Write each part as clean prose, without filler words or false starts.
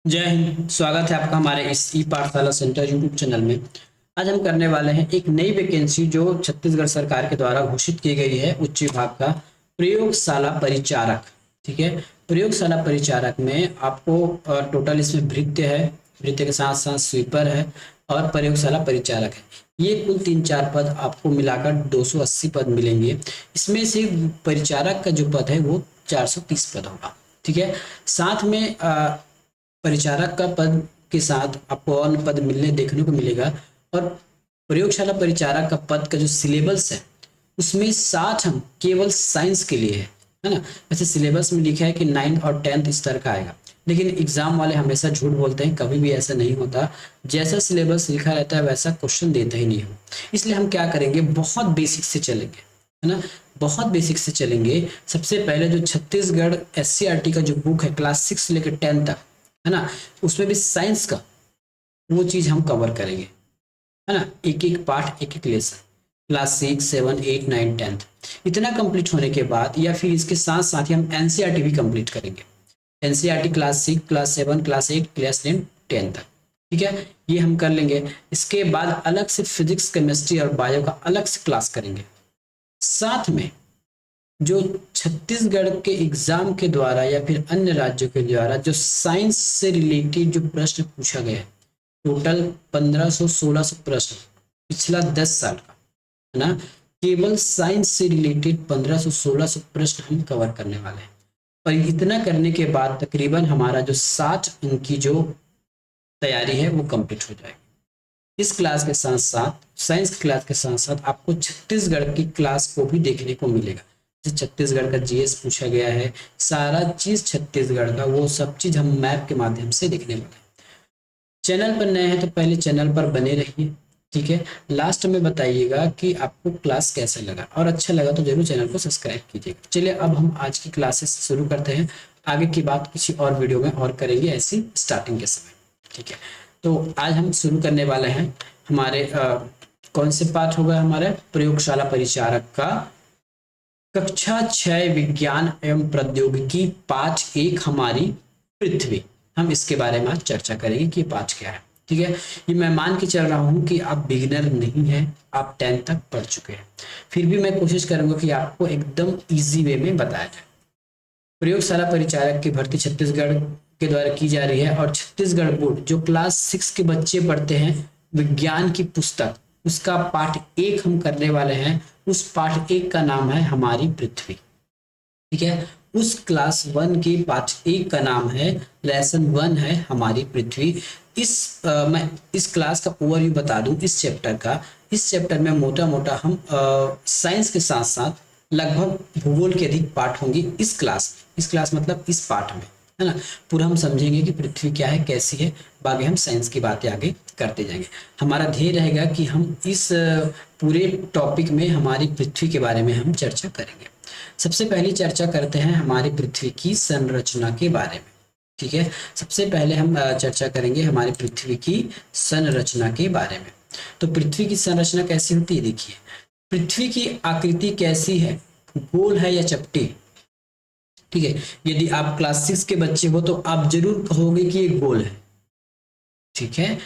जय हिंद। स्वागत है आपका हमारे इस ई पाठशाला सेंटर यूट्यूब चैनल में। आज हम करने वाले हैं एक नई वैकेंसी जो छत्तीसगढ़ सरकार के द्वारा घोषित की गई है उच्च विभाग का प्रयोगशाला परिचारक। ठीक है, प्रयोगशाला परिचारक में आपको टोटल इसमें भृत्य है, भृत्य के साथ साथ स्वीपर है और प्रयोगशाला परिचारक है। ये कुल 3-4 पद आपको मिलाकर 280 पद मिलेंगे। इसमें से परिचारक का जो पद है वो 430 पद होगा। ठीक है, साथ में परिचारक का पद के साथ आपको अन्य पद मिलने देखने को मिलेगा। और प्रयोगशाला परिचारक का पद का जो सिलेबस है उसमें 60 हम केवल साइंस के लिए है ना। वैसे सिलेबस में लिखा है कि 9 और 10th स्तर का आएगा, लेकिन एग्जाम वाले हमेशा झूठ बोलते हैं, कभी भी ऐसा नहीं होता। जैसा सिलेबस लिखा रहता है वैसा क्वेश्चन देते ही नहीं हो। इसलिए हम क्या करेंगे, बहुत बेसिक से चलेंगे, है ना, बहुत बेसिक से चलेंगे। सबसे पहले जो छत्तीसगढ़ SCRT का जो बुक है क्लास 6 से लेकर 10 तक, है ना, उसमें भी साइंस का वो चीज हम कवर करेंगे, है ना। एक एक पार्ट, एक एक लेसन, क्लास 6, 7, 8, 9, 10 इतना कंप्लीट होने के बाद या फिर इसके साथ साथ ही हम एनसीईआरटी भी कंप्लीट करेंगे। NCERT class 6, class 7, class 8, class 9, 10 तक। ठीक है, ये हम कर लेंगे। इसके बाद अलग से फिजिक्स, केमिस्ट्री और बायो का अलग से क्लास करेंगे। साथ में जो छत्तीसगढ़ के एग्जाम के द्वारा या फिर अन्य राज्यों के द्वारा जो साइंस से रिलेटेड जो प्रश्न पूछा गया है, टोटल 1500-1600 प्रश्न पिछला 10 साल का, है ना। केवल साइंस से रिलेटेड 1500-1600 प्रश्न हम कवर करने वाले हैं। और इतना करने के बाद तकरीबन हमारा जो 60 अंक की जो तैयारी है वो कंप्लीट हो जाएगी। इस क्लास के साथ साथ, साइंस क्लास के साथ साथ आपको छत्तीसगढ़ की क्लास को भी देखने को मिलेगा। जैसे छत्तीसगढ़ का जीएस पूछा गया है, सारा चीज छत्तीसगढ़ का, वो सब चीज हम मैप के माध्यम से देखने वाले हैं। चैनल पर नए हैं तो पहले चैनल पर बने रहिए। ठीक है, लास्ट में बताइएगा कि आपको क्लास कैसा लगा, और अच्छा लगा तो जरूर चैनल को सब्सक्राइब कीजिएगा। चलिए अब हम आज की क्लासेस शुरू करते हैं। आगे की बात किसी और वीडियो में और करेंगे ऐसी स्टार्टिंग के समय। ठीक है, तो आज हम शुरू करने वाले हैं हमारे कौन से पाठ होगा, हमारे प्रयोगशाला परिचारक का कक्षा 6 विज्ञान एवं प्रौद्योगिकी पाठ 1 हमारी पृथ्वी। हम इसके बारे में आज चर्चा करेंगे कि पाठ क्या है। ठीक है, ये मैं मान के चल रहा हूँ कि आप बिगिनर नहीं हैं, आप 10 तक पढ़ चुके हैं, फिर भी मैं कोशिश करूंगा कि आपको एकदम इजी वे में बताया जाए। प्रयोगशाला परिचारक की भर्ती छत्तीसगढ़ के द्वारा की जा रही है और छत्तीसगढ़ बोर्ड जो क्लास 6 के बच्चे पढ़ते हैं विज्ञान की पुस्तक, उसका पाठ 1 हम करने वाले हैं। उस पाठ 1 का नाम है हमारी पृथ्वी। ठीक है, उस क्लास 1 की पाठ 1 का नाम है, लेसन 1 है हमारी पृथ्वी। मैं इस क्लास का ओवरव्यू बता दूं इस चैप्टर का। इस चैप्टर में मोटा मोटा हम साइंस के साथ साथ लगभग भूगोल के अधिक पाठ होंगे इस क्लास मतलब इस पाठ में, है ना। पूरा हम समझेंगे कि पृथ्वी क्या है, कैसी है, बाकी हम साइंस की बातें आगे करते जाएंगे। हमारा ध्येय रहेगा कि हम इस पूरे टॉपिक में हमारी पृथ्वी के बारे में हम चर्चा करेंगे। सबसे पहले चर्चा करते हैं हमारी पृथ्वी की संरचना के बारे में। ठीक है, सबसे पहले हम चर्चा करेंगे हमारी पृथ्वी की संरचना के बारे में। तो पृथ्वी की संरचना कैसी होती है, देखिए पृथ्वी की आकृति कैसी है, गोल है या चपटी। ठीक है, यदि आप क्लास 6 के बच्चे हो तो आप जरूर कहोगे कि ये गोल है। ठीक है,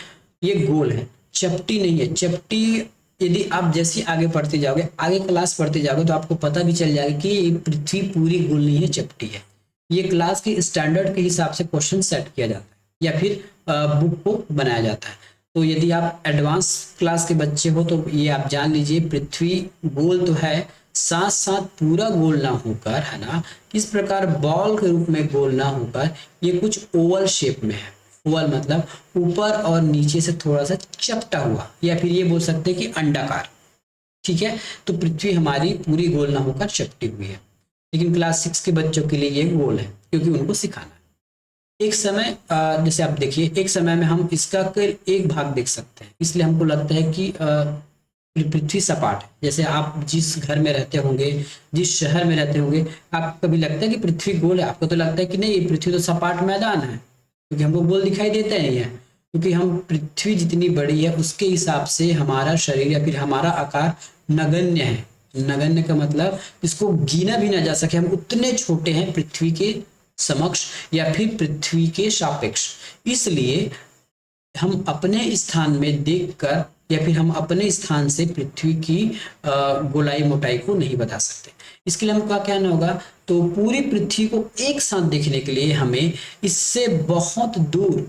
ये गोल है, चपटी नहीं है। चपटी यदि आप जैसे आगे पढ़ते जाओगे, आगे क्लास पढ़ते जाओगे तो आपको पता भी चल जाएगा कि ये पृथ्वी पूरी गोल नहीं है, चपटी है। ये क्लास के स्टैंडर्ड के हिसाब से क्वेश्चन सेट किया जाता है या फिर बुक को बनाया जाता है। तो यदि आप एडवांस क्लास के बच्चे हो तो ये आप जान लीजिए पृथ्वी गोल तो है, साथ साथ पूरा गोल ना होकर, है ना, इस प्रकार बॉल के रूप में गोल ना होकर ये कुछ ओवल शेप में है। ओवल मतलब ऊपर और नीचे से थोड़ा सा चपटा हुआ, या फिर ये बोल सकते हैं कि अंडाकार। ठीक है, तो पृथ्वी हमारी पूरी गोल ना होकर चपटी हुई है, लेकिन क्लास 6 के बच्चों के लिए ये गोल है क्योंकि उनको सिखाना है। एक समय जैसे आप देखिए, एक समय में हम इसका केवल एक भाग देख सकते हैं, इसलिए हमको लगता है कि पृथ्वी सपाट है। जैसे आप जिस घर में रहते होंगे, जिस शहर में रहते होंगे, आपको कभी लगता है कि पृथ्वी गोल है? आपको तो लगता है कि नहीं, ये पृथ्वी तो सपाट मैदान है, क्योंकि हमको गोल दिखाई देता नहीं है। क्योंकि हम पृथ्वी जितनी बड़ी है उसके हिसाब से हमारा शरीर या फिर हमारा आकार नगण्य है। नगण्य का मतलब इसको गिना भी ना जा सके, हम उतने छोटे हैं पृथ्वी के समक्ष या फिर पृथ्वी के सापेक्ष। इसलिए हम अपने स्थान में देखकर या फिर हम अपने स्थान से पृथ्वी की गोलाई मोटाई को नहीं बता सकते। इसके लिए हमको क्या करना होगा, तो पूरी पृथ्वी को एक साथ देखने के लिए हमें इससे बहुत दूर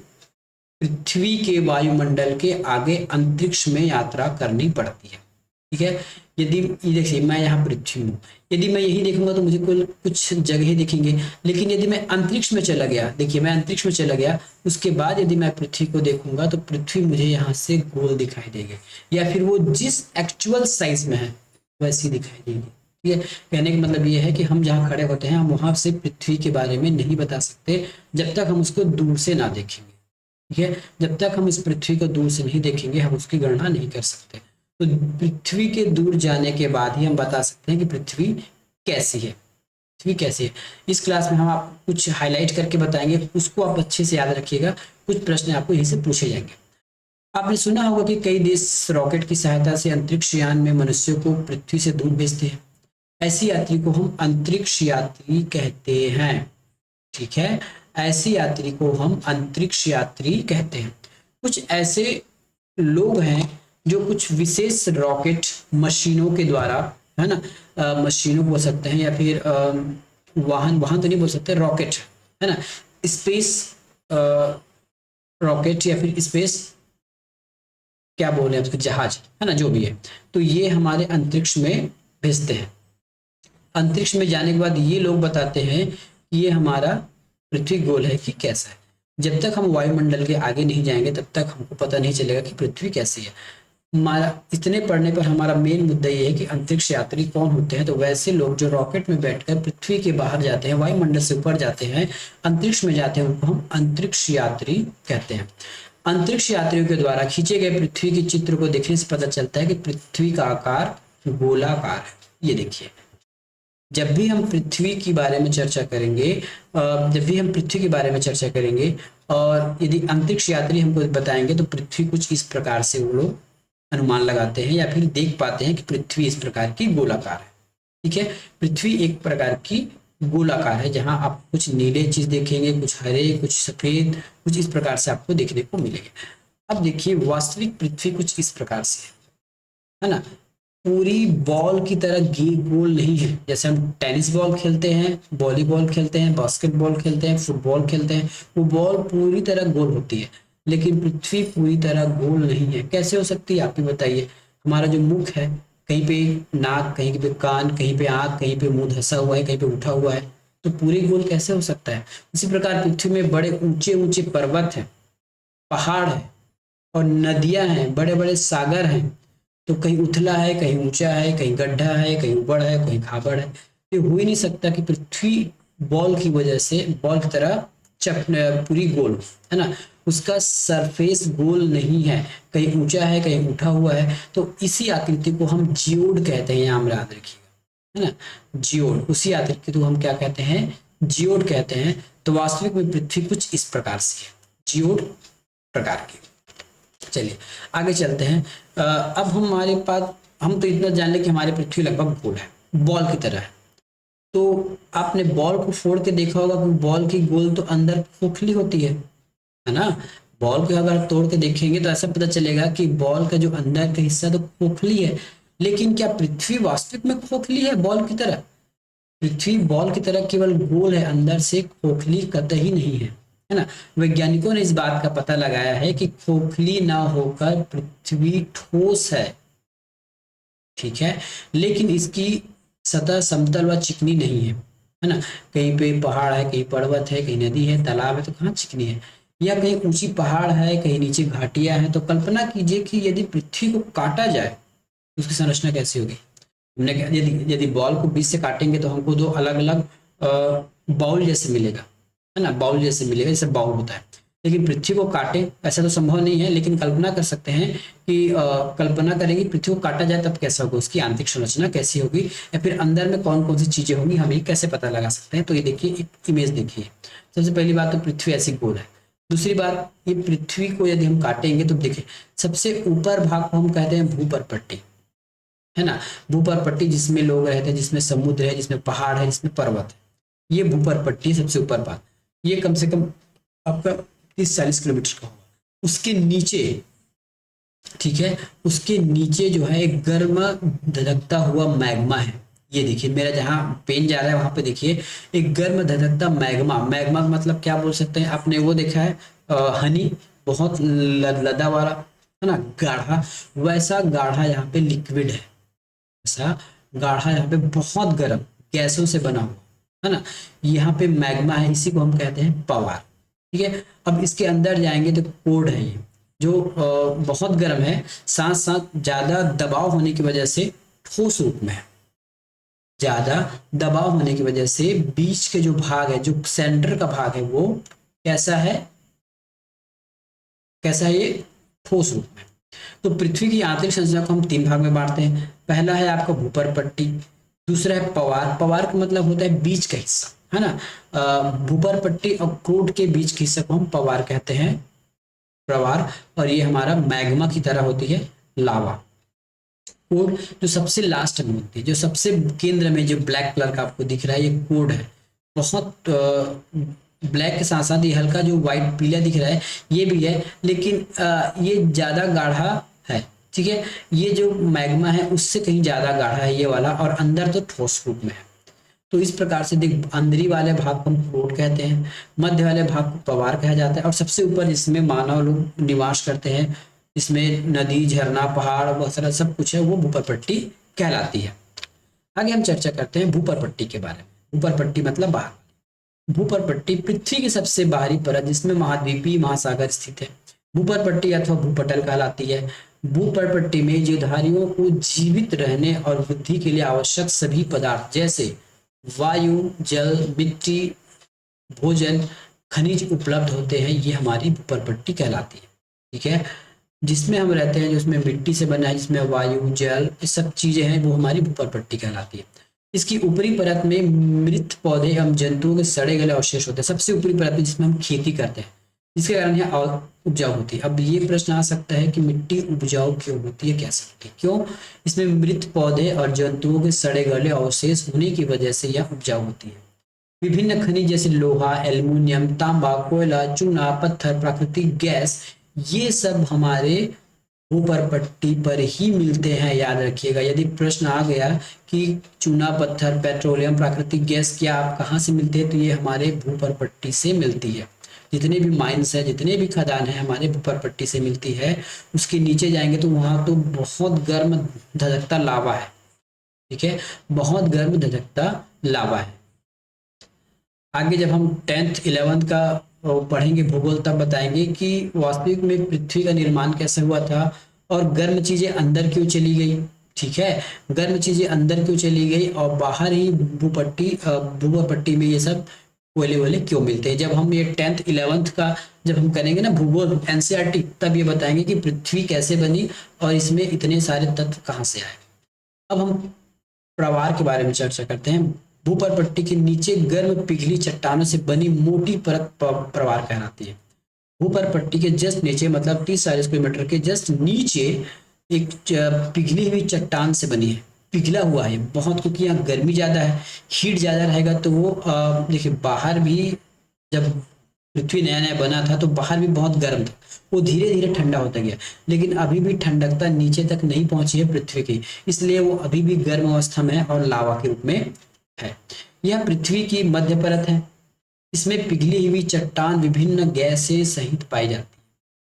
पृथ्वी के वायुमंडल के आगे अंतरिक्ष में यात्रा करनी पड़ती है। ठीक है, यदि ये देखिए मैं यहाँ पृथ्वी हूँ, यदि मैं यही देखूंगा तो मुझे कुछ जगह दिखेंगे, लेकिन यदि मैं अंतरिक्ष में चला गया, देखिए मैं अंतरिक्ष में चला गया, उसके बाद यदि मैं पृथ्वी को देखूंगा तो पृथ्वी मुझे यहाँ से गोल दिखाई देगी, या फिर वो जिस एक्चुअल साइज में है वैसी दिखाई देगी। ठीक है, कहने का मतलब ये है कि हम जहाँ खड़े होते हैं हम वहां से पृथ्वी के बारे में नहीं बता सकते जब तक हम उसको दूर से ना देखेंगे। ठीक है, जब तक हम इस पृथ्वी को दूर से नहीं देखेंगे हम उसकी गणना नहीं कर सकते। तो पृथ्वी के दूर जाने के बाद ही हम बता सकते हैं कि पृथ्वी कैसी है, पृथ्वी कैसी है। इस क्लास में हम आपको कुछ हाईलाइट करके बताएंगे, उसको आप अच्छे से याद रखिएगा, कुछ प्रश्न आपको यहीं से पूछे जाएंगे। आपने सुना होगा कि कई देश रॉकेट की सहायता से अंतरिक्ष यान में मनुष्यों को पृथ्वी से दूर भेजते हैं। ऐसी यात्री को हम अंतरिक्ष यात्री कहते हैं। ठीक है, ऐसी यात्री को हम अंतरिक्ष यात्री कहते हैं। कुछ ऐसे लोग हैं जो कुछ विशेष रॉकेट मशीनों के द्वारा, है ना, मशीनों बोल सकते हैं या फिर वाहन तो नहीं बोल सकते, रॉकेट, है ना, स्पेस रॉकेट या फिर स्पेस क्या बोले उसके जहाज, है ना, जो भी है, तो ये हमारे अंतरिक्ष में भेजते हैं। अंतरिक्ष में जाने के बाद ये लोग बताते हैं कि ये हमारा पृथ्वी गोल है कि कैसा है। जब तक हम वायुमंडल के आगे नहीं जाएंगे तब तक हमको पता नहीं चलेगा कि पृथ्वी कैसी है। हमारा इतने पढ़ने पर हमारा मेन मुद्दा ये है कि अंतरिक्ष यात्री कौन होते हैं। तो वैसे लोग जो रॉकेट में बैठकर पृथ्वी के बाहर जाते हैं, वायुमंडल से ऊपर जाते हैं, अंतरिक्ष में जाते हैं, उनको हम अंतरिक्ष यात्री कहते हैं। अंतरिक्ष यात्रियों के द्वारा खींचे गए पृथ्वी के चित्र को देखने से पता चलता है कि पृथ्वी का आकार गोलाकार है। ये देखिए, जब भी हम पृथ्वी के बारे में चर्चा करेंगे और यदि अंतरिक्ष यात्री हमको बताएंगे तो पृथ्वी कुछ इस प्रकार से वो लोग अनुमान लगाते हैं या फिर देख पाते हैं कि पृथ्वी इस प्रकार की गोलाकार है। ठीक है, पृथ्वी एक प्रकार की गोलाकार है जहां आप कुछ नीले चीज देखेंगे, कुछ हरे, कुछ सफेद, कुछ इस प्रकार से आपको देखने को मिलेंगे। अब देखिए वास्तविक पृथ्वी कुछ इस प्रकार से है ना, पूरी बॉल की तरह गोल नहीं है। जैसे हम टेनिस बॉल खेलते हैं, वॉलीबॉल खेलते हैं, बास्केटबॉल खेलते हैं, फुटबॉल खेलते हैं, वो बॉल पूरी तरह गोल होती है, लेकिन पृथ्वी पूरी तरह गोल नहीं है। कैसे हो सकती है आप ही बताइए। हमारा जो मुख है, कहीं पे नाक, कहीं पे कान, कहीं पे आंख, कहीं पे मुंह धंसा हुआ है, कहीं पे उठा हुआ है, तो पूरी गोल कैसे हो सकता है। इसी प्रकार पृथ्वी में बड़े ऊंचे ऊंचे पर्वत हैं, पहाड़ है और नदियां हैं, बड़े बड़े सागर हैं, तो कहीं उथला है, कहीं ऊंचा है, कहीं गड्ढा है, कहीं ऊबड़ है, कहीं खाबड़ है। ये हो ही नहीं सकता कि पृथ्वी बॉल की वजह से बॉल की तरह पूरी गोल, है ना, उसका सरफेस गोल नहीं है, कहीं ऊंचा है, कहीं उठा हुआ है। तो इसी आकृति को हम जियोड कहते हैं, यहाँ याद रखिएगा, है ना, जियोड। उसी आकृति को हम क्या कहते हैं, जियोड कहते हैं। तो वास्तविक में पृथ्वी कुछ इस प्रकार से है, जियोड प्रकार की। चलिए आगे चलते हैं। अब हमारे पास हम तो इतना जान ले कि हमारी पृथ्वी लगभग गोल है, बॉल की तरह है। तो आपने बॉल को फोड़ के देखा होगा कि बॉल की गोल तो अंदर खोखली होती है ना। बॉल को अगर आप तोड़ के देखेंगे तो ऐसा पता चलेगा कि बॉल का जो अंदर का हिस्सा तो खोखली है, लेकिन क्या पृथ्वी वास्तविक में खोखली है बॉल की तरह। पृथ्वी बॉल की तरह केवल गोल है, अंदर से खोखली कतई नहीं है ना। वैज्ञानिकों ने इस बात का पता लगाया है कि खोखली ना होकर पृथ्वी ठोस है, ठीक है, लेकिन इसकी सतह समतल व चिकनी नहीं है ना। कहीं पे पहाड़ है, कहीं पर्वत है, कहीं नदी है, तालाब है, तो कहाँ चिकनी है। या कहीं ऊंची पहाड़ है, कहीं नीचे घाटियां हैं। तो कल्पना कीजिए कि यदि पृथ्वी को काटा जाए तो उसकी संरचना कैसी होगी। हमने यदि बॉल को बीच से काटेंगे तो हमको दो अलग अलग बाउल जैसे मिलेगा, है ना, बाउल जैसे मिलेगा, जैसे बाउल होता है। लेकिन पृथ्वी को काटे ऐसा तो संभव नहीं है, लेकिन कल्पना कर सकते हैं कि कल्पना करेंगे पृथ्वी को काटा जाए तब कैसा होगा, उसकी आंतरिक संरचना कैसी होगी, या फिर अंदर में कौन कौन सी चीजें होंगी, हम ये कैसे पता लगा सकते हैं। तो ये देखिए एक इमेज देखिए। सबसे पहली बात तो पृथ्वी ऐसी गोल है। दूसरी बात, ये पृथ्वी को यदि हम काटेंगे तो देखिए सबसे ऊपर भाग को हम कहते हैं भूपर्पट्टी, है ना, भूपर्पट्टी, जिसमें लोग रहते हैं, जिसमें समुद्र है, जिसमें पहाड़ है, जिसमें पर्वत है। ये भूपर पट्टी सबसे ऊपर बात, ये कम से कम आपका 30-40 किलोमीटर का होगा। उसके नीचे, ठीक है, उसके नीचे जो है एक गर्म धधकता हुआ मैग्मा है। ये देखिए मेरा जहाँ पेन जा रहा है वहां पे देखिए एक गर्म धधकता मैग्मा। मैग्मा का मतलब क्या बोल सकते हैं, आपने वो देखा है हनी, बहुत लदा वाला है ना, गाढ़ा, वैसा गाढ़ा यहाँ पे लिक्विड है, ऐसा गाढ़ा यहाँ पे बहुत गर्म गैसों से बना हुआ है ना, यहाँ पे मैग्मा है, इसी को हम कहते हैं पवार। ठीक है, अब इसके अंदर जाएंगे तो कोड है ये, जो बहुत गर्म है, साथ साथ ज्यादा दबाव होने की वजह से ठोस रूप में है। ज्यादा दबाव होने की वजह से बीच के जो भाग है, जो सेंटर का भाग है, वो कैसा है, कैसा है ये, ठोस रूप में। तो पृथ्वी की आंतरिक संरचना को हम 3 भाग में बांटते हैं। पहला है आपका भूपर पट्टी, दूसरा है पवार। पवार का मतलब होता है बीच का हिस्सा, है ना। भूपर पट्टी और क्रूड के बीच के हिस्से को हम पवार कहते हैं, प्रवार। और ये हमारा मैग्मा की तरह होती है लावा। कोड जो सबसे लास्ट में होती है, जो सबसे केंद्र में जो ब्लैक कलर का आपको दिख रहा है, ये कोड है। बहुत ब्लैक के साथ साथ ये हल्का जो व्हाइट पीला दिख रहा है ये भी है, लेकिन ये ज्यादा गाढ़ा है। ठीक है, ये जो मैग्मा है उससे कहीं ज्यादा गाढ़ा है ये वाला, और अंदर तो ठोस रूप में है। तो इस प्रकार से देख, अंदरी वाले भाग को हम क्रोड कहते हैं, मध्य वाले भाग को पवार कहा जाता है, और सबसे ऊपर जिसमें मानव लोग निवास करते हैं, इसमें नदी, झरना, पहाड़, बहुत सारा सब कुछ है, वो भूपर पट्टी कहलाती है। आगे हम चर्चा करते हैं भूपर पट्टी के बारे में। भूपर पट्टी मतलब बाहर। भूपर पट्टी पृथ्वी की सबसे बाहरी परत जिसमें महाद्वीपीय महासागर स्थित है, भूपर पट्टी अथवा भूपटल कहलाती है। भूपर पट्टी में जीवधारियों को जीवित रहने और वृद्धि के लिए आवश्यक सभी पदार्थ जैसे वायु, जल, मिट्टी, भोजन, खनिज उपलब्ध होते हैं, ये हमारी भूपर पट्टी कहलाती है। ठीक है, जिसमें हम रहते हैं, जिसमें मिट्टी से बना है, जिसमें वायु, जल, ये सब चीजें हैं, वो हमारी भूपर पट्टी कहलाती है। इसकी ऊपरी परत में मृत पौधे एवं जंतुओं के सड़े गले अवशेष होते हैं, सबसे ऊपरी परत में, जिसमें हम खेती करते हैं, जिसके कारण यहाँ उपजाऊ होती है। अब ये प्रश्न आ सकता है कि मिट्टी उपजाऊ क्यों होती है, कैसे होती है, क्यों? इसमें मृत पौधे और जंतुओं के सड़े गले अवशेष होने की वजह से यह उपजाऊ होती है। विभिन्न खनिज जैसे लोहा, एल्युमिनियम, तांबा, कोयला, चूना, पत्थर, प्राकृतिक गैस, ये सब हमारे ऊपर पट्टी पर ही मिलते हैं, याद रखिएगा। यदि प्रश्न आ गया कि चूना, पत्थर, पेट्रोलियम, प्राकृतिक गैस क्या आप कहाँ से मिलते हैं, तो ये हमारे भूपर पट्टी से मिलती है। जितने भी माइंस है, जितने भी खदान है, हमारे भूपर पट्टी से मिलती है। उसके नीचे जाएंगे तो वहां तो बहुत गर्म धधकता लावा है। ठीक है, बहुत गर्म धधकता लावा है। आगे जब हम 10th 11th का पढ़ेंगे भूगोल, तब बताएंगे कि वास्तविक में पृथ्वी का निर्माण कैसे हुआ था और गर्म चीजें अंदर क्यों चली गई। ठीक है, गर्म चीजें अंदर क्यों चली गई और बाहर ही भूपर पट्टी में ये सब कोयले वोले क्यों मिलते हैं। जब हम ये 10th 11th का जब हम करेंगे ना भूगोल एनसीईआरटी, तब ये बताएंगे कि पृथ्वी कैसे बनी और इसमें इतने सारे तत्व कहाँ से आए। अब हम प्रवार के बारे में चर्चा करते हैं। भूपर पट्टी के नीचे गर्म पिघली चट्टानों से बनी मोटी परत प्रवार कहलाती है। भूपर पट्टी के जस्ट नीचे, मतलब 30-40 किलोमीटर के जस्ट नीचे एक पिघली हुई चट्टान से बनी है, पिघला हुआ है बहुत, क्योंकि यहाँ गर्मी ज्यादा है, हीट ज्यादा रहेगा। तो वो देखिए बाहर भी जब पृथ्वी नया नया बना था तो बाहर भी बहुत गर्म था, वो धीरे धीरे ठंडा होता गया, लेकिन अभी भी ठंडकता नीचे तक नहीं पहुंची है पृथ्वी की, इसलिए वो अभी भी गर्म अवस्था में है और लावा के रूप में है। यह पृथ्वी की मध्य परत है, इसमें पिघली हुई चट्टान विभिन्न गैसें सहित पाई जाती है।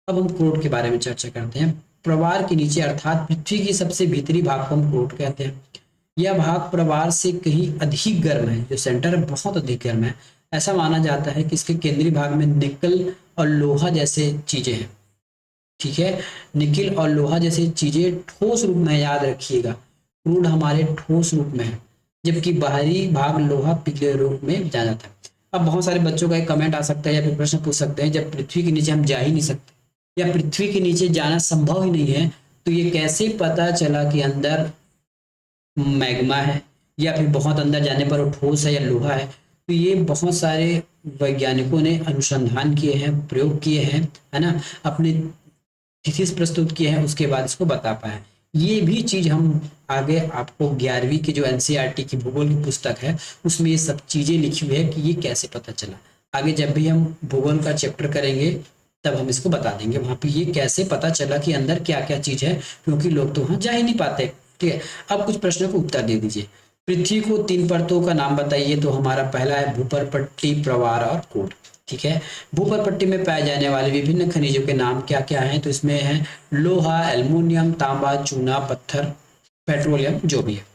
अब हम क्रोट के बारे में चर्चा करते हैं। प्रवार के नीचे अर्थात पृथ्वी की सबसे भीतरी भाग को हम क्रोट कहते हैं। यह भाग प्रवार से कहीं अधिक गर्म है, जो सेंटर है बहुत अधिक गर्म है। ऐसा माना जाता है कि इसके केंद्रीय भाग में निकल और लोहा जैसे चीजें हैं। ठीक है, निकिल और लोहा जैसी चीजें ठोस रूप में, याद रखिएगा, क्रूड हमारे ठोस रूप में है, जबकि बाहरी भाग लोहा पिघले रूप में जाना जाता है। अब बहुत सारे बच्चों का एक कमेंट आ सकता है या फिर प्रश्न पूछ सकते हैं, जब पृथ्वी के नीचे हम जा ही नहीं सकते या पृथ्वी के नीचे जाना संभव ही नहीं है, तो ये कैसे पता चला कि अंदर मैग्मा है या फिर बहुत अंदर जाने पर वो ठोस है या लोहा है। तो ये बहुत सारे वैज्ञानिकों ने अनुसंधान किए हैं, प्रयोग किए हैं, है ना, अपने थीसिस प्रस्तुत किए हैं, उसके बाद इसको बता पाए। ये भी चीज हम आगे आपको 11वीं की जो एनसीईआरटी की भूगोल की पुस्तक है उसमें ये सब चीजें लिखी हुई है कि ये कैसे पता चला। आगे जब भी हम भूगोल का चैप्टर करेंगे तब हम इसको बता देंगे वहां पे ये कैसे पता चला कि अंदर क्या क्या चीज है, क्योंकि लोग तो वहां जा ही नहीं पाते। ठीक है, अब कुछ प्रश्नों को उत्तर दे दीजिए। पृथ्वी को 3 परतों का नाम बताइए। तो हमारा पहला है भूपरपट्टी, प्रवार और कोर। ठीक है, भूपरपट्टी में पाए जाने वाले विभिन्न खनिजों के नाम क्या क्या हैं? तो इसमें है लोहा, एल्युमिनियम, तांबा, चूना, पत्थर, पेट्रोलियम, जो भी है।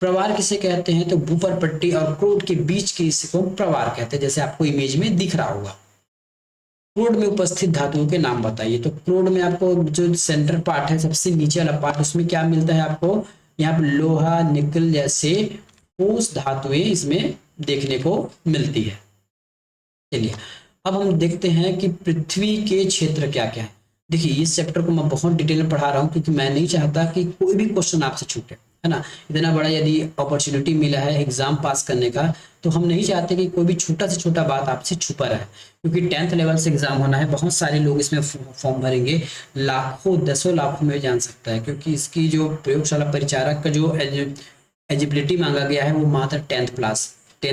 प्रवार किसे कहते हैं? तो भूपरपट्टी और क्रोड के बीच के हिस्से को प्रवार कहते हैं, जैसे आपको इमेज में दिख रहा होगा। क्रोड में उपस्थित धातुओं के नाम बताइए। तो क्रोड में आपको जो सेंटर पार्ट है, सबसे नीचे वाला पार्ट, उसमें क्या मिलता है आपको? यहाँ पे लोहा, निकल जैसे ठोस धातुएं इसमें देखने को मिलती है। चलिए अब हम देखते हैं कि पृथ्वी के क्षेत्र क्या क्या है। देखिए इस चैप्टर को मैं बहुत डिटेल में पढ़ा रहा हूँ क्योंकि मैं नहीं चाहता कि कोई भी क्वेश्चन आपसे छूटे, है ना। इतना बड़ा यदि अपॉर्चुनिटी मिला है एग्जाम पास करने का, तो हम नहीं चाहते कि कोई भी छोटा से छोटा बात आपसे छुपा रहे, क्योंकि 10th लेवल से एग्जाम होना है। बहुत सारे लोग इसमें फॉर्म भरेंगे, लाखों दसों लाखों में जान सकता है, क्योंकि इसकी जो प्रयोगशाला परिचारक का जो एलिजिबिलिटी मांगा गया है वो मात्र 10th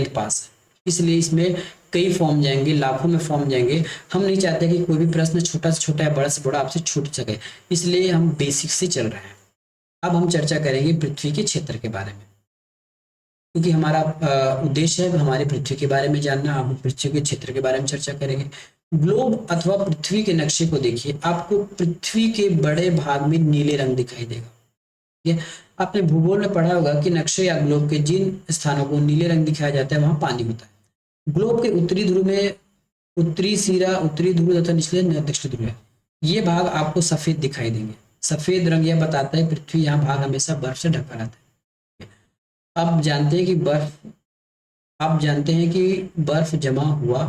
पास है। इसलिए इसमें कई फॉर्म जाएंगे, लाखों में फॉर्म जाएंगे। हम नहीं चाहते कि कोई भी प्रश्न छोटा से छोटा या बड़ा से बड़ा आपसे छूट सके, इसलिए हम बेसिक से चल रहे हैं। अब हम चर्चा करेंगे पृथ्वी के क्षेत्र के बारे में, क्योंकि हमारा उद्देश्य है हमारे पृथ्वी के बारे में जानना। हम पृथ्वी के क्षेत्र के बारे में चर्चा करेंगे। ग्लोब अथवा पृथ्वी के नक्शे को देखिए, आपको पृथ्वी के बड़े भाग में नीले रंग दिखाई देगा। ठीक है, आपने भूगोल में पढ़ा होगा कि नक्शे या ग्लोब के जिन स्थानों को नीले रंग दिखाया जाता है वहां पानी होता है। ग्लोब के उत्तरी ध्रुव में उत्तरी सिरा, उत्तरी ध्रुव तथा निचले दक्षिण ध्रुव है, ये भाग आपको सफेद दिखाई देंगे। सफेद रंग यह बताता है पृथ्वी यहाँ भाग हमेशा बर्फ से ढका रहता है। अब जानते हैं कि बर्फ आप जानते हैं कि बर्फ जमा हुआ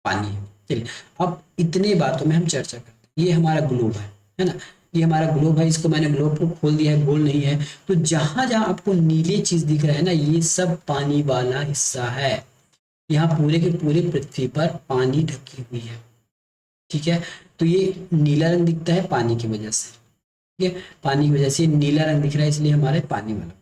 पानी है। चलिए अब इतने बातों में हम चर्चा करते हैं। ये हमारा ग्लोब है ना। ये हमारा ग्लोब है, इसको मैंने ग्लोब को खोल दिया है, गोल नहीं है। तो जहां जहां आपको नीले चीज दिख रहा है ना, ये सब पानी वाला हिस्सा है। यहाँ पूरे के पूरे पृथ्वी पर पानी ढकी हुई है। ठीक है, तो ये नीला रंग दिखता है पानी की वजह से। ठीक है, पानी की वजह से नीला रंग दिख रहा है, इसलिए हमारे पानी वाला।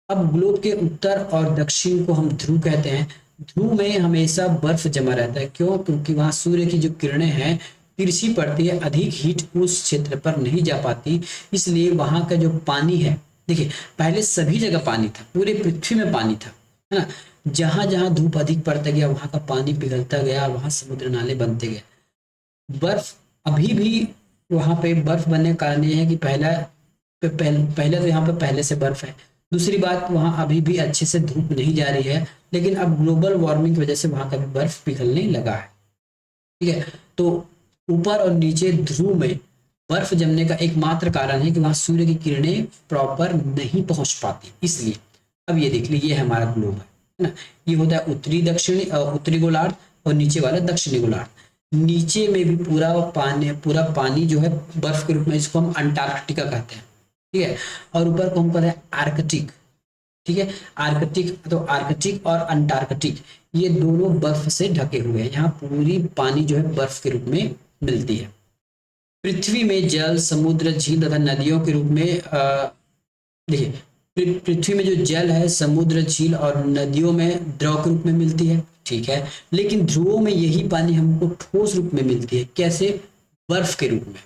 अब ग्लोब के उत्तर और दक्षिण को हम ध्रुव कहते हैं। ध्रुव में हमेशा बर्फ जमा रहता है। क्यों? क्योंकि वहां सूर्य की जो किरणें हैं तिरछी पड़ती है, अधिक हीट उस क्षेत्र पर नहीं जा पाती, इसलिए वहां का जो पानी है, देखिए पहले सभी जगह पानी था, पूरे पृथ्वी में पानी था, है ना। जहां जहां धूप अधिक पड़ता गया वहां का पानी पिघलता गया, वहां समुद्र नाले बनते गए। बर्फ अभी भी वहां पे बर्फ बनने का कारण ये है कि पहले तो यहाँ पे पहले से बर्फ है। दूसरी बात, वहां अभी भी अच्छे से धूप नहीं जा रही है, लेकिन अब ग्लोबल वार्मिंग की वजह से वहां का भी बर्फ पिघलने लगा है। ठीक है, तो ऊपर और नीचे ध्रुव में बर्फ जमने का एकमात्र कारण है कि वहां सूर्य की किरणें प्रॉपर नहीं पहुंच पाती, इसलिए। अब ये देख लीजिए, ये हमारा ग्लोब है ना। ये होता है उत्तरी दक्षिणी उत्तरी गोलार्ध, और नीचे वाला दक्षिणी गोलार्ध। नीचे में भी पूरा पानी जो है बर्फ के रूप में, इसको हम अंटार्कटिका कहते हैं। ठीक है, और ऊपर को हम कहते हैं आर्कटिक। ठीक है, आर्कटिक, तो आर्कटिक और अंटार्कटिक ये दोनों बर्फ से ढके हुए हैं। यहाँ पूरी पानी जो है बर्फ के रूप में मिलती है। पृथ्वी में जल, समुद्र, झील तथा नदियों के रूप में देखिए पृथ्वी में जो जल है समुद्र, झील और नदियों में द्रव के रूप में मिलती है। ठीक है, लेकिन ध्रुवों में यही पानी हमको ठोस रूप में मिलती है। कैसे? बर्फ के रूप में।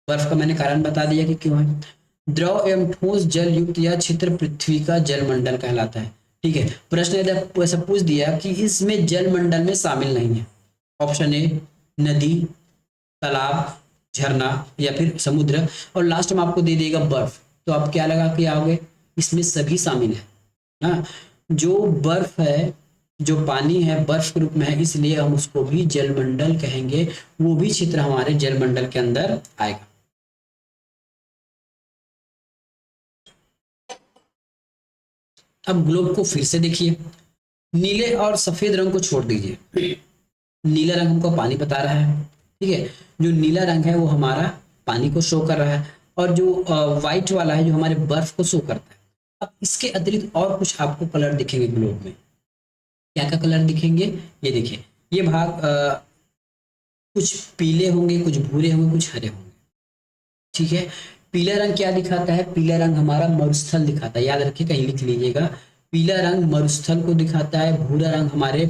बर्फ का मैंने कारण बता दिया कि क्यों है। द्रव एवं ठोस जल युक्त यह क्षेत्र पृथ्वी का जलमंडल कहलाता है। ठीक है, प्रश्न यदि ऐसा पूछ दिया कि इसमें जलमंडल में शामिल नहीं है, ऑप्शन ए नदी, तालाब, झरना या फिर समुद्र, और लास्ट में आपको दे देगा बर्फ, तो आप क्या लगा के आओगे? इसमें सभी शामिल है। हाँ, जो बर्फ है, जो पानी है बर्फ के रूप में है, इसलिए हम उसको भी जलमंडल कहेंगे। वो भी क्षेत्र हमारे जलमंडल के अंदर आएगा। अब ग्लोब को फिर से देखिए, नीले और सफेद रंग को छोड़ दीजिए। नीला रंग हमको पानी बता रहा है। ठीक है, जो नीला रंग है वो हमारा पानी को शो कर रहा है, और जो व्हाइट वाला है जो हमारे बर्फ को शो करता है। अब इसके अतिरिक्त और कुछ आपको कलर दिखेंगे ग्लोब में। क्या क्या कलर दिखेंगे? ये देखिए, ये भाग कुछ पीले होंगे, कुछ भूरे होंगे, कुछ हरे होंगे। ठीक है, पीला रंग क्या दिखाता है? पीला रंग हमारा मरुस्थल दिखाता है, याद रखिए, कहीं लिख लीजिएगा। पीला रंग मरुस्थल को दिखाता है। भूरा रंग हमारे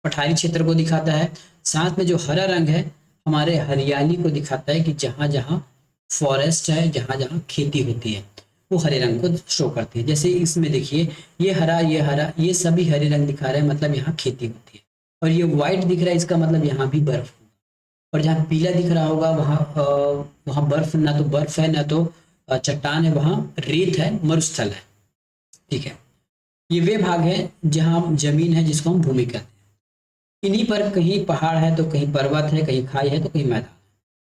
पठारी क्षेत्र को दिखाता है। साथ में जो हरा रंग है हमारे हरियाली को दिखाता है, कि जहां जहां फॉरेस्ट है, जहां जहां खेती होती है, वो हरे रंग को शो करती है। जैसे इसमें देखिए, ये हरा, ये सभी हरे रंग दिखा रहे हैं, मतलब यहाँ खेती होती है। और ये व्हाइट दिख रहा है, इसका मतलब यहाँ भी बर्फ। और जहाँ पीला दिख रहा होगा वहाँ वहाँ बर्फ, ना तो बर्फ है ना तो चट्टान है, वहाँ रेत है, मरुस्थल है। ठीक है, ये वे भाग है जहाँ जमीन है, जिसको हम भूमि कहते हैं। इन्हीं पर कहीं पहाड़ है तो कहीं पर्वत है, कहीं खाई है तो कहीं मैदान।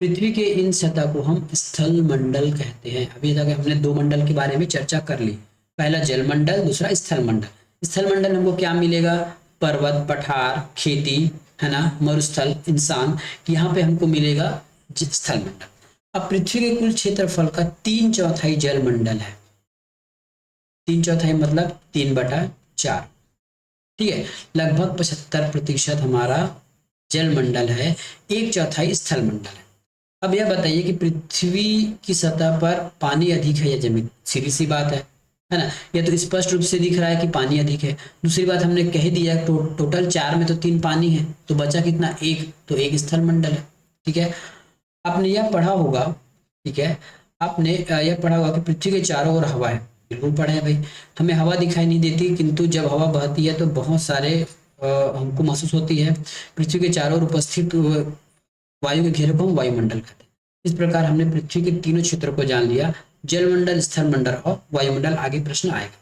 पृथ्वी के इन सतह को हम स्थल मंडल कहते हैं। अभी तक हमने दो मंडल के बारे में चर्चा कर ली। पहला जल मंडल, दूसरा स्थल मंडल। स्थल मंडल हमको क्या मिलेगा? पर्वत, पठार, खेती, है ना, मरुस्थल, इंसान। यहाँ पे हमको मिलेगा स्थल मंडल। अब पृथ्वी के कुल क्षेत्रफल का 3/4 जल मंडल है। 3/4 मतलब 3/4। ठीक है, लगभग 75% हमारा जल मंडल है, 1/4 स्थल मंडल है। अब यह बताइए कि पृथ्वी की सतह पर पानी अधिक है या जमीन? सीधी सी बात है ना। यह तो स्पष्ट रूप से दिख रहा है कि पानी अधिक है। दूसरी बात हमने कह दिया, टोटल 4 में तो 3 पानी है, तो बचा कितना? 1, तो 1 स्थल मंडल है। ठीक है, आपने यह पढ़ा होगा, ठीक है, आपने यह पढ़ा होगा कि पृथ्वी के चारों ओर हवा है। बिल्कुल पढ़े हैं भाई। हमें हवा दिखाई नहीं देती, किंतु जब हवा बहती है तो बहुत सारे हमको महसूस होती है। पृथ्वी के चारों ओर उपस्थित वायु के घेरे को हम वायुमंडल कहते हैं। इस प्रकार हमने पृथ्वी के तीनों क्षेत्रों को जान लिया, जलमंडल, स्थल मंडल और वायुमंडल। आगे प्रश्न आएगा।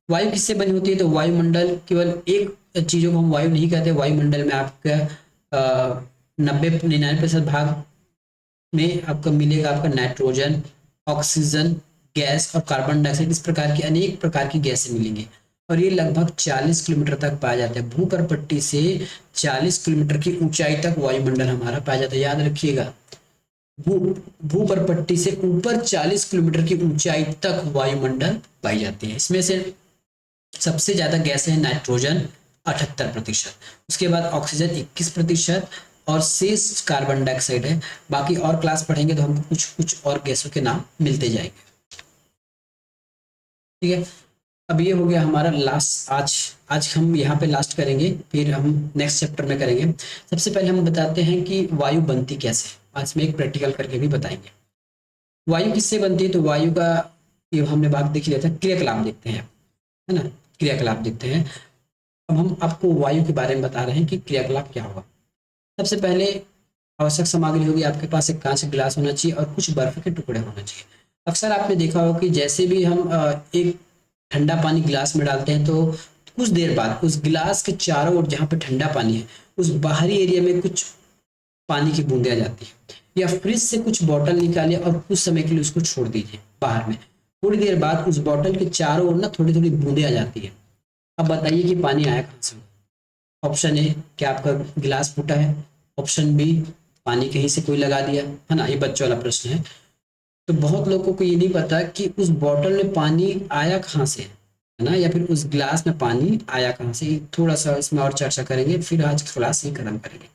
वायु किससे बनी होती है? तो वायुमंडल, केवल एक चीजों को हम वायु नहीं कहते। वायुमंडल में आपका 90-99% भाग में आपका मिलेगा आपका नाइट्रोजन, ऑक्सीजन गैस और कार्बन डाइऑक्साइड। इस प्रकार की अनेक प्रकार की गैसें मिलेंगी, और ये लगभग 40 किलोमीटर तक पाया जाता है। भूपर पट्टी से 40 किलोमीटर की ऊंचाई तक वायुमंडल हमारा पाया जाता है, याद रखिएगा। भू भूपर पट्टी से ऊपर 40 किलोमीटर की ऊंचाई तक वायुमंडल पाई जाती है। इसमें से सबसे ज्यादा गैसें हैं नाइट्रोजन 78%, उसके बाद ऑक्सीजन 21%, और शेष कार्बन डाइऑक्साइड है। बाकी और क्लास पढ़ेंगे तो हमको कुछ कुछ और गैसों के नाम मिलते जाएंगे। ठीक है, अब ये हो गया हमारा लास्ट। आज हम यहाँ पे लास्ट करेंगे, फिर हम नेक्स्ट चैप्टर में करेंगे। सबसे पहले हम बताते हैं कि वायु बनती कैसे। आज में एक प्रैक्टिकल करके भी बताएंगे वायु किससे बनती है। तो वायु का ये हमने भाग देख लिया था, क्रियाकलाप देखते हैं, है ना, क्रियाकलाप देखते हैं। अब हम आपको वायु के बारे में बता रहे हैं कि क्रियाकलाप क्या होगा। सबसे पहले आवश्यक सामग्री होगी आपके पास, एक कांच का गिलास होना चाहिए और कुछ बर्फ के टुकड़े होना चाहिए। अक्सर आपने देखा होगा कि जैसे भी हम एक ठंडा पानी गिलास में डालते हैं तो कुछ देर बाद उस गिलास के चारों ओर जहाँ पे ठंडा पानी है, उस बाहरी एरिया में कुछ पानी की बूंदें आ जाती है। या फ्रिज से कुछ बॉटल निकालिए और कुछ समय के लिए उसको छोड़ दीजिए बाहर में। थोड़ी देर बाद उस बॉटल के चारों ओर ना थोड़ी थोड़ी बूंदें आ जाती है। अब बताइए कि पानी आया कहाँ से? ऑप्शन ए, क्या आपका गिलास फूटा है? ऑप्शन बी, पानी कहीं से कोई लगा दिया, है ना। ये बच्चों वाला प्रश्न है। तो बहुत लोगों को ये नहीं पता कि उस बॉटल में पानी आया कहाँ से, है ना, या फिर उस गिलास में पानी आया कहाँ से। थोड़ा सा इसमें और चर्चा करेंगे, फिर आज की क्लास ही खत्म करेंगे।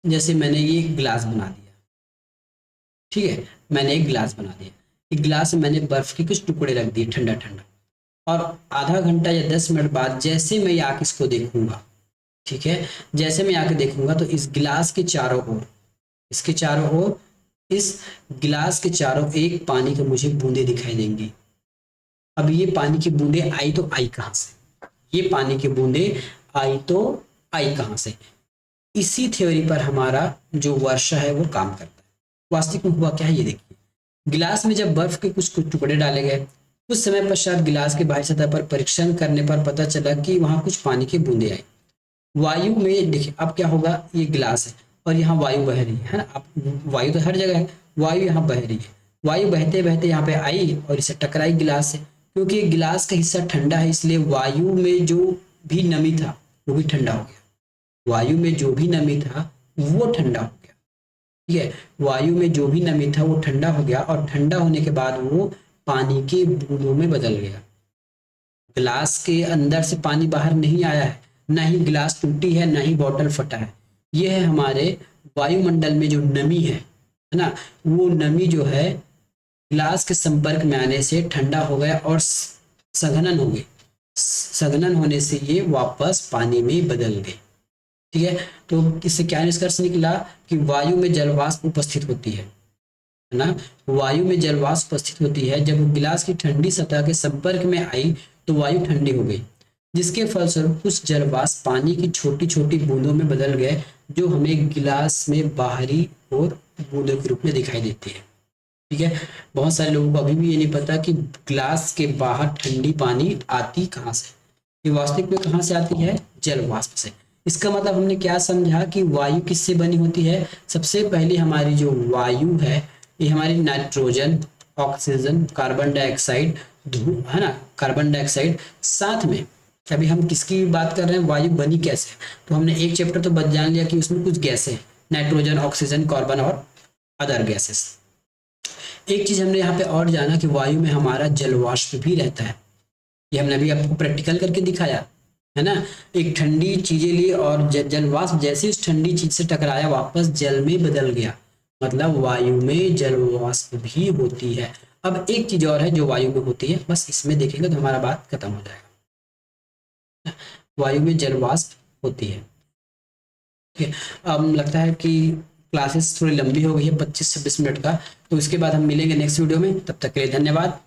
जैसे मैंने ये गिलास बना दिया, ठीक है, मैंने एक गिलास बना दिया। एक गिलास में मैंने बर्फ के कुछ टुकड़े रख दिए ठंडा ठंडा, और आधा घंटा या 10 मिनट बाद जैसे मैं आके इसको देखूंगा, ठीक है, जैसे मैं आके देखूंगा तो इस गिलास के चारों ओर, इसके चारों ओर, इस गिलास के चारों एक पानी के मुझे बूंदे दिखाई देंगी। अब ये पानी की बूंदे आई तो आई कहाँ से? ये पानी की बूंदे आई तो आई कहाँ से? इसी थ्योरी पर हमारा जो वर्षा है वो काम करता है। वास्तविक में हुआ क्या है ये देखिए। गिलास में जब बर्फ के कुछ कुछ टुकड़े डाले गए, कुछ समय पश्चात गिलास के बाहरी सतह पर परीक्षण करने पर पता चला कि वहां कुछ पानी की बूंदे आई। वायु में देखिए अब क्या होगा, ये गिलास है और यहाँ वायु बह रही है ना। अब वायु तो हर जगह है, वायु यहाँ बह रही है। वायु बहते बहते यहाँ पे आई और इसे टकराई गिलास से। क्योंकि ये गिलास का हिस्सा ठंडा है, इसलिए वायु में जो भी नमी था वो भी ठंडा हो गया। वायु में जो भी नमी था वो ठंडा हो गया। ठीक है, वायु में जो भी नमी था वो ठंडा हो गया, और ठंडा होने के बाद वो पानी के बूंदों में बदल गया। गिलास के अंदर से पानी बाहर नहीं आया है, ना ही गिलास टूटी है, ना ही बॉटल फटा है। ये है हमारे वायुमंडल में जो नमी है ना, वो नमी जो है गिलास के संपर्क में आने से ठंडा हो गया और संघनन हो गई। संघनन होने से ये वापस पानी में बदल गए। ठीक है, तो इससे क्या निष्कर्ष निकला कि वायु में जलवाष्प उपस्थित होती है ना, वायु में जलवाष्प उपस्थित होती है। जब गिलास की ठंडी सतह के संपर्क में आई तो वायु ठंडी हो गई, जिसके फलस्वरूप कुछ जलवाष्प पानी की छोटी छोटी बूंदों में बदल गए, जो हमें गिलास में बाहरी और बूंदों के रूप में दिखाई देती है। ठीक है, बहुत सारे लोगों को अभी भी ये नहीं पता कि ग्लास के बाहर ठंडी पानी आती कहाँ से, ये वास्तविक में कहाँ से आती है, जल वाष्प से। इसका मतलब हमने क्या समझा कि वायु किससे बनी होती है। सबसे पहले हमारी जो वायु है ये हमारी नाइट्रोजन, ऑक्सीजन, कार्बन डाइऑक्साइड, है ना, कार्बन डाइऑक्साइड, साथ में अभी हम किसकी बात कर रहे हैं, वायु बनी कैसे। तो हमने एक चैप्टर तो बस जान लिया कि उसमें कुछ गैसें, नाइट्रोजन, ऑक्सीजन, कार्बन और अदर गैसेस। एक चीज हमने यहाँ पे और जाना कि वायु में हमारा जलवाष्प भी रहता है। ये हमने अभी आपको प्रैक्टिकल करके दिखाया है ना। एक ठंडी चीजें ली और जलवाष्प जैसे उस ठंडी चीज से टकराया वापस जल में बदल गया, मतलब वायु में जलवाष्प भी होती है। अब एक चीज और है जो वायु में होती है, बस इसमें देखेंगे तो हमारा बात खत्म हो जाएगा। वायु में जलवाष्प होती है। ठीक है, अब लगता है कि क्लासेस थोड़ी लंबी हो गई है, 25 से 20 मिनट का, तो इसके बाद हम मिलेंगे नेक्स्ट वीडियो में। तब तक के लिए धन्यवाद।